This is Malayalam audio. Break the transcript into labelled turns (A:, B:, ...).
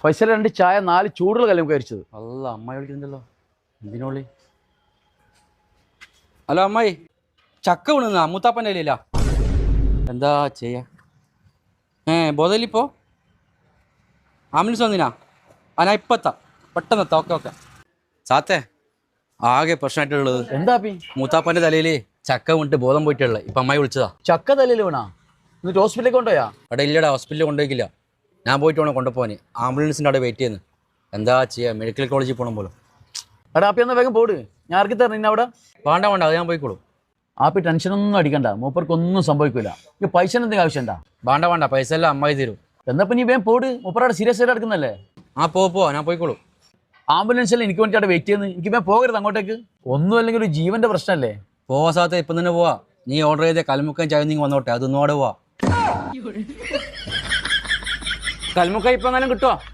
A: ഫൈസൽ 2 ചായ 4 ചൂടുള്ള കല്ലും കഴിച്ചത്.
B: അല്ല അമ്മായി വിളിക്കുന്നുണ്ടല്ലോ. എന്തിനോളി? ഹലോ അമ്മായി, ചക്ക വീണുന്നാ മൂത്താപ്പൻ്റെ ഇല്ല. എന്താ ചെയ്യാ? ബോധയിലിപ്പോ ആംബുലൻസ് വന്നിനാ? ഞാൻ ഇപ്പം എത്താം, പെട്ടെന്ന് എത്താം. ഓക്കെ സാത്തേ, ആകെ പ്രശ്നമായിട്ടുള്ളത്
A: എന്താ പി?
B: മൂത്താപ്പൻ്റെ തലയിൽ ചക്ക വീണിട്ട് ബോധം പോയിട്ടുള്ളത്. ഇപ്പം അമ്മായി വിളിച്ചതാ.
A: ചക്ക തലയിൽ വീണാ? എന്നിട്ട് ഹോസ്പിറ്റലിൽ കൊണ്ടുപോയാ?
B: അവിടെ ഇല്ലടാ, ഹോസ്പിറ്റലിൽ കൊണ്ടുപോയിക്കില്ല. ഞാൻ പോയിട്ട് വേണം കൊണ്ടുപോകാൻ. ആംബുലൻസിൻ്റെ അവിടെ വെയിറ്റ് ചെയ്യുന്നു. എന്താ ചെയ്യുക, മെഡിക്കൽ കോളേജിൽ പോകണം പോലും.
A: എടാ ആപ്പി എന്നാ വേഗം പോട്, ഞാൻ ഇറക്കി തരണം ഇന്ന അവിടെ.
B: വേണ്ട അത് ഞാൻ പോയിക്കോളൂ.
A: ആപ്പി ടെൻഷനൊന്നും അടിക്കണ്ട, മൂപ്പർക്കൊന്നും സംഭവിക്കില്ല. ഈ പൈസ എന്തെങ്കിലും ആവശ്യമുണ്ടാ?
B: വേണ്ട പൈസ എല്ലാം അമ്മായി തരും.
A: എന്നപ്പം നീ വേഗം പോട്, മൂപ്പറവിടെ സീരിയസ് ആയിട്ട് എടുക്കുന്നല്ലേ.
B: പോവാ, ഞാൻ പോയിക്കോളൂ.
A: ആംബുലൻസിൽ എനിക്ക് വേണ്ടി അവിടെ വെയിറ്റ് ചെയ്യുന്നത്, എനിക്ക് വേഗം പോകരുത് അങ്ങോട്ടേക്ക്. ഒന്നും അല്ലെങ്കിൽ ഒരു ജീവന്റെ പ്രശ്നമല്ലേ.
B: പോവാ സാത്തേ, ഇപ്പം തന്നെ പോവാ. നീ ഓർഡർ ചെയ്ത കൽമുക്കൻ ചായ നീ വന്നോട്ടെ, അതൊന്നോടെ പോവാ.
A: കൽമുക്ക ഇപ്പം എങ്ങനെ കിട്ടുമോ?